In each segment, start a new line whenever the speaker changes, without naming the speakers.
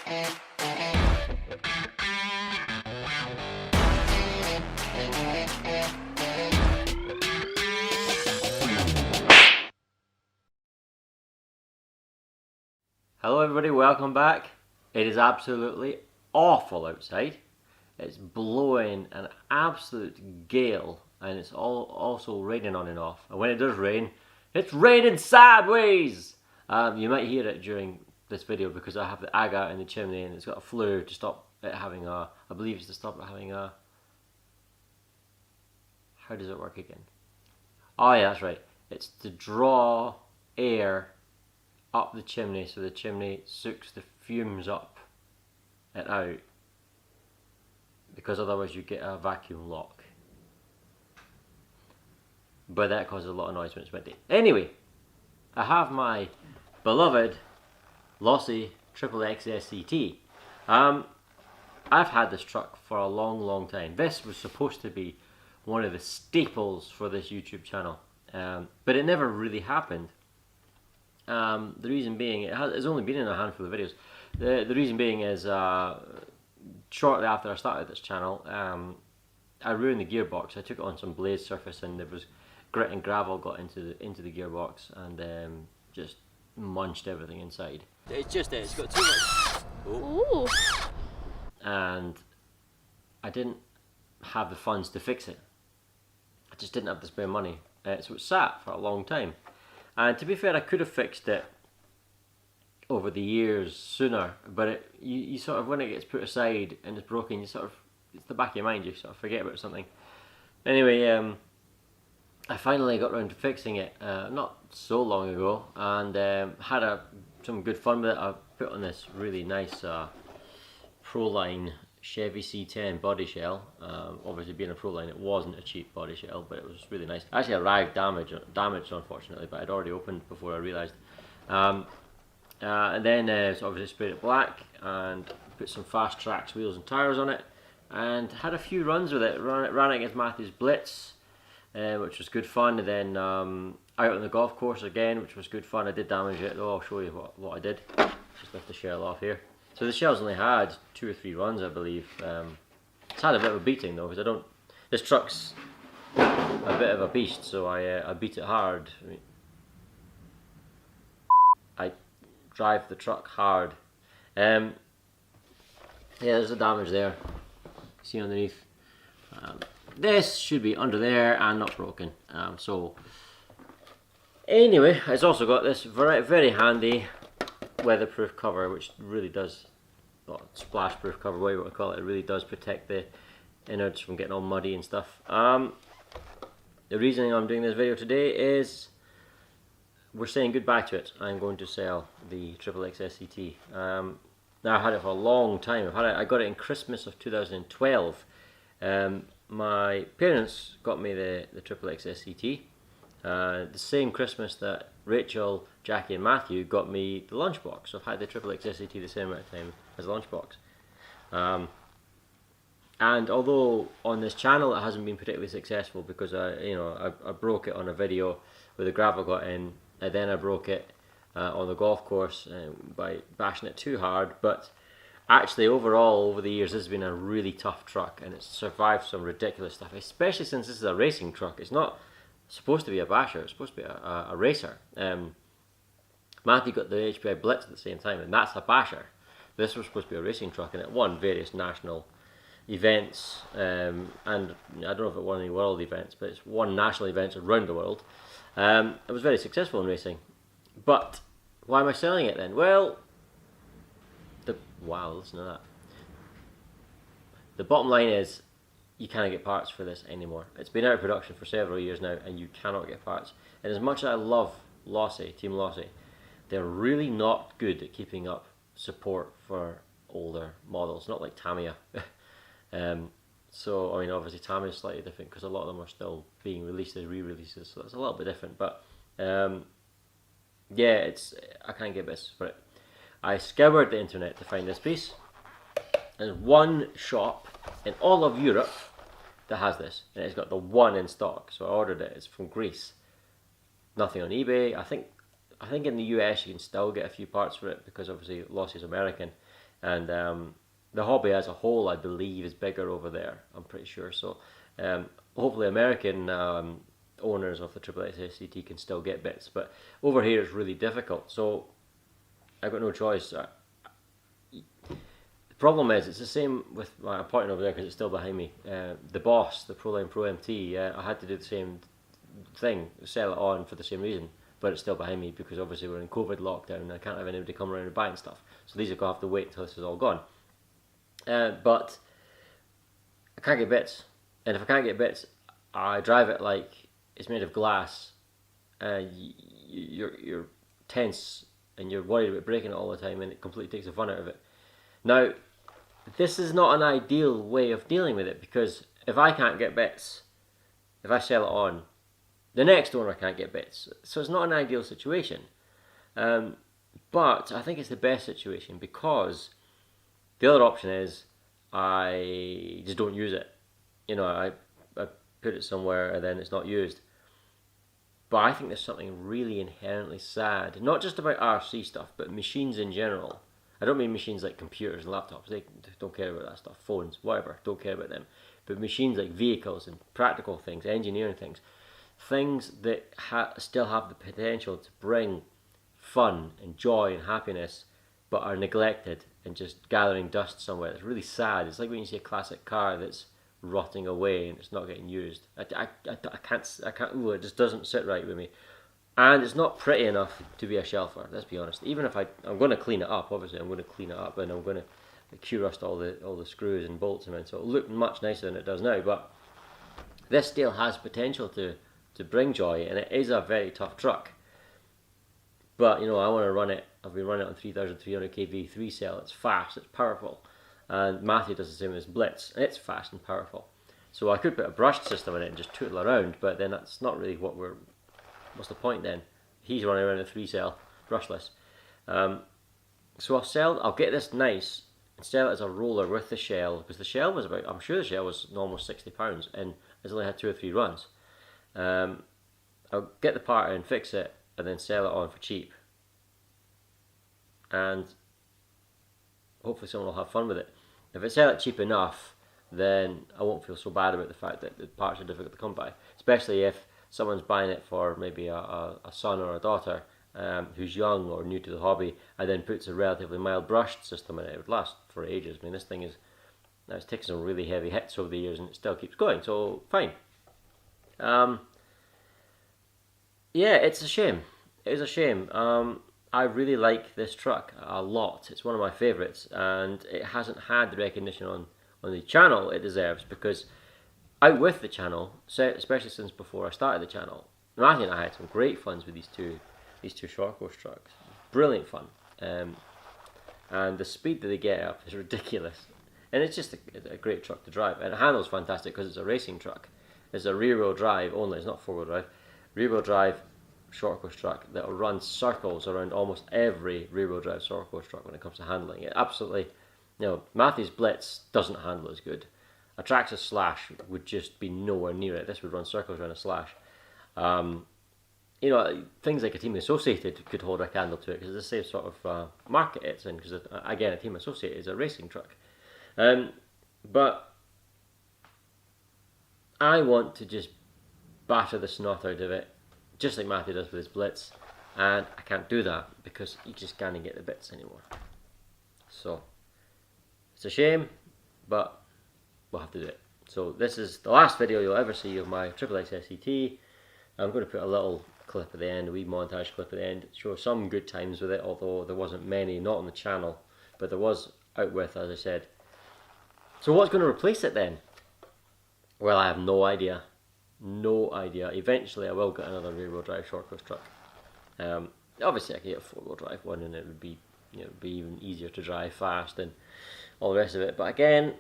Hello everybody, welcome back. It is absolutely awful outside. It's blowing an absolute gale and it's also raining on and off. And when it does rain, it's raining sideways! You might hear it during this video because I have the agate in the chimney and it's got a flue to stop it having a, I believe it's to stop it having a, how does it work again? Oh yeah, that's right. It's to draw air up the chimney so the chimney sucks the fumes up and out, because otherwise you get a vacuum lock. But that causes a lot of noise when it's windy. Anyway, I have my beloved Losi XXX-SCT. I've had this truck for a long time. This was supposed to be one of the staples for this YouTube channel, but it never really happened. The reason being, it's only been in a handful of videos. The reason being is shortly after I started this channel, I ruined the gearbox. I took it on some blade surface and there was grit and gravel got into the gearbox and just munched everything inside. It's got too much.
Ooh.
And I didn't have the funds to fix it. I just didn't have the spare money. So it sat for a long time. And to be fair, I could have fixed it over the years sooner, but you sort of, when it gets put aside and it's broken, you sort of, it's the back of your mind, you sort of forget about something. Anyway, I finally got around to fixing it not so long ago, and had some good fun with it. I put on this really nice Proline Chevy C10 body shell. Obviously being a Proline, it wasn't a cheap body shell, but it was really nice. Actually a rag damaged unfortunately, but I'd already opened before I realised. And then so obviously sprayed it black and put some Fast Tracks wheels and tyres on it, and had a few runs with it. Ran it against Matthew's Blitz, which was good fun, and then out on the golf course again, which was good fun. I did damage it though. I'll show you what I did. Just lift the shell off here. So the shell's only had 2 or 3 runs, I believe. It's had a bit of a beating though, because this truck's a bit of a beast, so I beat it hard. I drive the truck hard. Yeah, there's a damage there. See underneath. This should be under there and not broken. So anyway, it's also got this very handy weatherproof cover, which really does, well, splash proof cover, whatever you want to call it. It really does protect the innards from getting all muddy and stuff. The reason I'm doing this video today is we're saying goodbye to it. I'm going to sell the XXX-SCT. Now I had it for a long time. I got it in Christmas of 2012. My parents got me the XXX-SCT. The same Christmas that Rachel, Jackie and Matthew got me the lunchbox. So I've had the XXX-SCT the same amount of time as the lunchbox. And although on this channel it hasn't been particularly successful because I broke it on a video where the gravel got in, and then I broke it on the golf course by bashing it too hard, but actually overall over the years this has been a really tough truck and it's survived some ridiculous stuff, especially since this is a racing truck. It's not supposed to be a basher, it's supposed to be a racer. Matthew got the HPI Blitz at the same time, and that's a basher. This was supposed to be a racing truck, and it won various national events, and I don't know if it won any world events, but it's won national events around the world. It was very successful in racing. But why am I selling it then? Well, wow, listen to that. The bottom line is, you can't get parts for this anymore. It's been out of production for several years now and you cannot get parts. And as much as I love Losi, Team Losi, they're really not good at keeping up support for older models, not like Tamiya. So, I mean, obviously Tamiya is slightly different because a lot of them are still being released as re-releases, so that's a little bit different. But yeah, I can't get this for it. I scoured the internet to find this piece. There's one shop in all of Europe that has this, and it's got the one in stock. So I ordered it. It's from Greece. Nothing on eBay. I think in the US you can still get a few parts for it because obviously Losi is American. and the hobby as a whole, I believe, is bigger over there. I'm pretty sure. So hopefully American owners of the XXX-SCT can still get bits, but over here it's really difficult. So I've got no choice. The problem is, it's the same with I'm pointing over there because it's still behind me. The Boss, the Proline Pro MT, I had to do the same thing, sell it on for the same reason, but it's still behind me because obviously we're in COVID lockdown and I can't have anybody come around and buying stuff. So these are going to have to wait until this is all gone. But I can't get bits, and if I can't get bits, I drive it like it's made of glass. You're tense and you're worried about breaking it all the time, and it completely takes the fun out of it. Now, this is not an ideal way of dealing with it, because if I can't get bits, if I sell it on, the next owner can't get bits. So it's not an ideal situation. But I think it's the best situation, because the other option is I just don't use it. You know, I put it somewhere and then it's not used. But I think there's something really inherently sad, not just about RC stuff, but machines in general. I don't mean machines like computers and laptops, they don't care about that stuff, phones, whatever, don't care about them. But machines like vehicles and practical things, engineering things, things that still have the potential to bring fun and joy and happiness, but are neglected and just gathering dust somewhere. It's really sad. It's like when you see a classic car that's rotting away and it's not getting used. I can't, ooh, it just doesn't sit right with me. And it's not pretty enough to be a shelfer, let's be honest. Even if I'm going to clean it up, obviously I'm going to clean it up, and I'm going to Q-rust all the screws and bolts and so it'll look much nicer than it does now. But this still has potential to bring joy, and it is a very tough truck. But, you know, I want to run it. I've been running it on 3,300 kV 3-cell. It's fast, it's powerful. And Matthew does the same as Blitz. It's fast and powerful. So I could put a brushed system in it and just tootle around, but then that's not really what's the point then? He's running around a 3-cell, brushless. So I'll get this nice and sell it as a roller with the shell, because the shell was I'm sure the shell was almost £60 and it's only had 2 or 3 runs. I'll get the part in, fix it, and then sell it on for cheap. And hopefully someone will have fun with it. If I sell it cheap enough, then I won't feel so bad about the fact that the parts are difficult to come by. Especially if someone's buying it for maybe a son or a daughter who's young or new to the hobby, and then puts a relatively mild brushed system in it. It would last for ages. I mean, this thing it's taken some really heavy hits over the years and it still keeps going, so fine. Yeah, it's a shame. It is a shame. I really like this truck a lot. It's one of my favourites, and it hasn't had the recognition on the channel it deserves, because out with the channel, especially since before I started the channel, Matthew and I had some great funs with these two short course trucks. Brilliant fun. And the speed that they get up is ridiculous. And it's just a great truck to drive. And it handles fantastic because it's a racing truck. It's a rear wheel drive only, it's not 4-wheel drive. Rear wheel drive short course truck that will run circles around almost every rear wheel drive short course truck when it comes to handling it. Absolutely, you know, Matthew's Blitz doesn't handle as good. A Traxxas Slash would just be nowhere near it. This would run circles around a Slash. You know, things like a Team Associated could hold a candle to it, because it's the same sort of market it's in, because again, a Team Associated is a racing truck. But I want to just batter the snot out of it, just like Matthew does with his Blitz, and I can't do that because you just can't get the bits anymore. So it's a shame, but we'll have to do it. So this is the last video you'll ever see of my XXX-SCT. I'm going to put a little clip at the end, a wee montage clip at the end, show some good times with it, although there wasn't many, not on the channel, but there was out with, as I said. So what's going to replace it then? Well, I have no idea. No idea. Eventually I will get another rear wheel drive short course truck. Obviously I could get a 4-wheel drive one, and it would be, you know, be even easier to drive fast and all the rest of it. But again,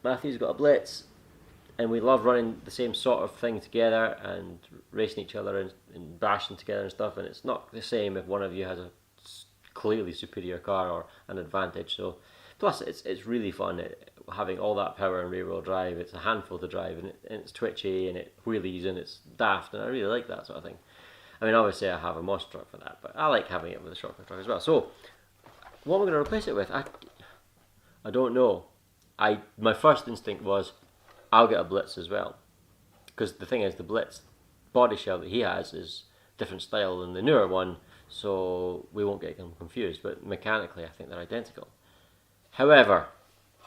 Matthew's got a Blitz, and we love running the same sort of thing together and racing each other and bashing together and stuff, and it's not the same if one of you has a clearly superior car or an advantage. So plus it's really fun having all that power in rear wheel drive. It's a handful to drive, and it's twitchy and it wheelies and it's daft, and I really like that sort of thing. I mean, obviously I have a monster truck for that, but I like having it with a short course truck as well. So what am I going to replace it with? I don't know. My first instinct was, I'll get a Blitz as well. Because the thing is, the Blitz body shell that he has is different style than the newer one, so we won't get them confused, but mechanically I think they're identical. However,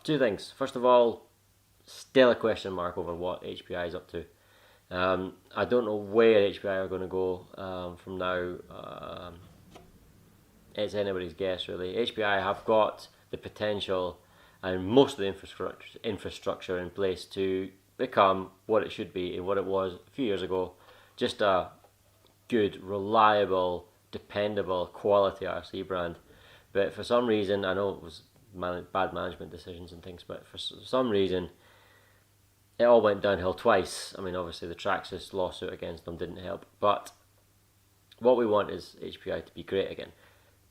two things. First of all, still a question mark over what HPI is up to. I don't know where HPI are going to go from now. It's anybody's guess really. HPI have got the potential and most of the infrastructure in place to become what it should be and what it was a few years ago. Just a good, reliable, dependable, quality RC brand. But for some reason, I know it was bad management decisions and things, but for some reason it all went downhill twice. I mean, obviously the Traxxas lawsuit against them didn't help, but what we want is HPI to be great again.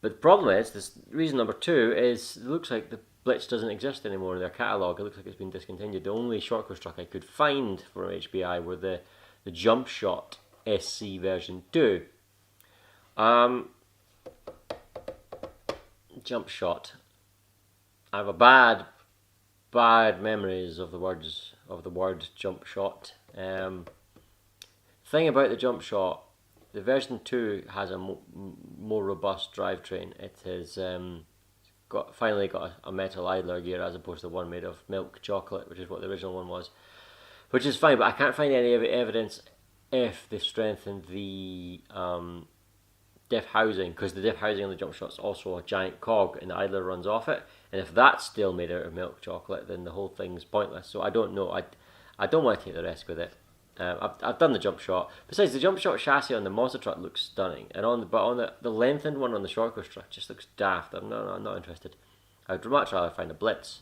But the problem is, this reason number two is, it looks like the Blitz doesn't exist anymore in their catalogue. It looks like it's been discontinued. The only short course truck I could find from HPI were the Jump Shot SC version 2. Jump Shot. I have a bad memories of the word Jump Shot. Thing about the Jump Shot, the version 2 has a more robust drivetrain. It has finally got a metal idler gear as opposed to one made of milk chocolate, which is what the original one was, which is fine, but I can't find any evidence if they've strengthened the diff housing, because the diff housing on the Jump Shot's also a giant cog and the idler runs off it, and if that's still made out of milk chocolate, then the whole thing's pointless. So I don't know. I don't want to take the risk with it. I've done the Jump Shot. Besides, the Jump Shot chassis on the monster truck looks stunning, and on the lengthened one on the short course truck just looks daft. I'm not interested. I'd much rather find a Blitz.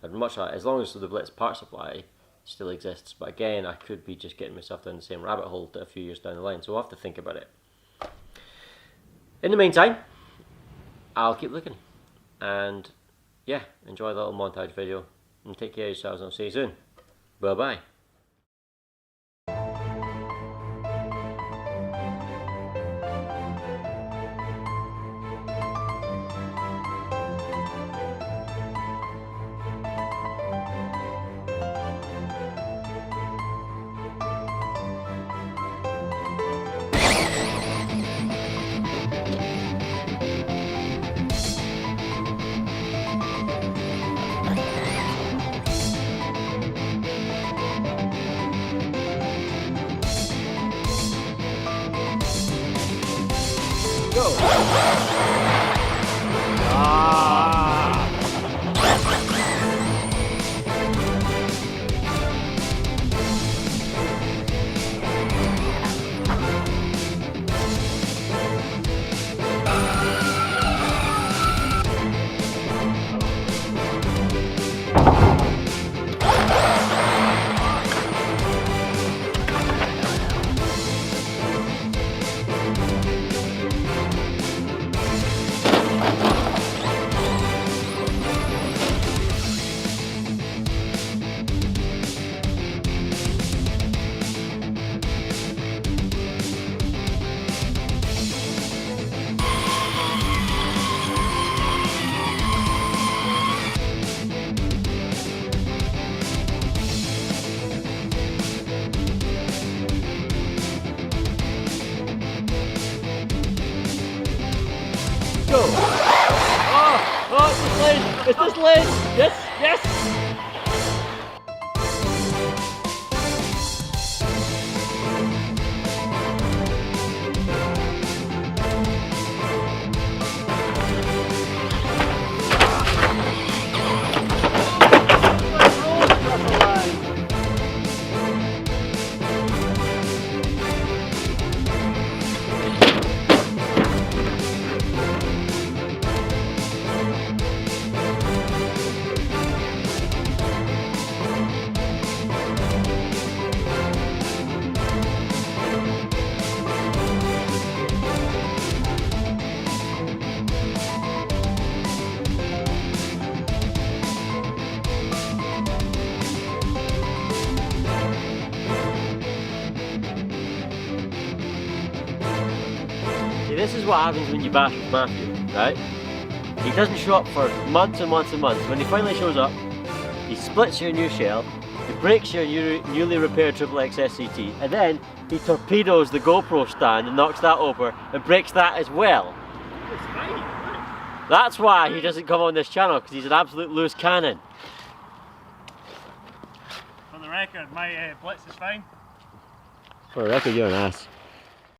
I'd much rather, as long as the Blitz part supply still exists. But again, I could be just getting myself down the same rabbit hole a few years down the line, so I'll have to think about it. In the meantime, I'll keep looking, and yeah, enjoy the little montage video, and take care of yourselves, and I'll see you soon. Bye bye. Go! Go! Oh, it's this lane! Yes, yes! See, this is what happens when you bash with Matthew, right? He doesn't show up for months and months and months. When he finally shows up, he splits your new shell, he breaks your newly repaired XXX-SCT, and then he torpedoes the GoPro stand and knocks that over and breaks that as well.
It's fine.
That's why he doesn't come on this channel, because he's an absolute loose cannon.
For the record, my Blitz is fine.
For the record, you're an ass.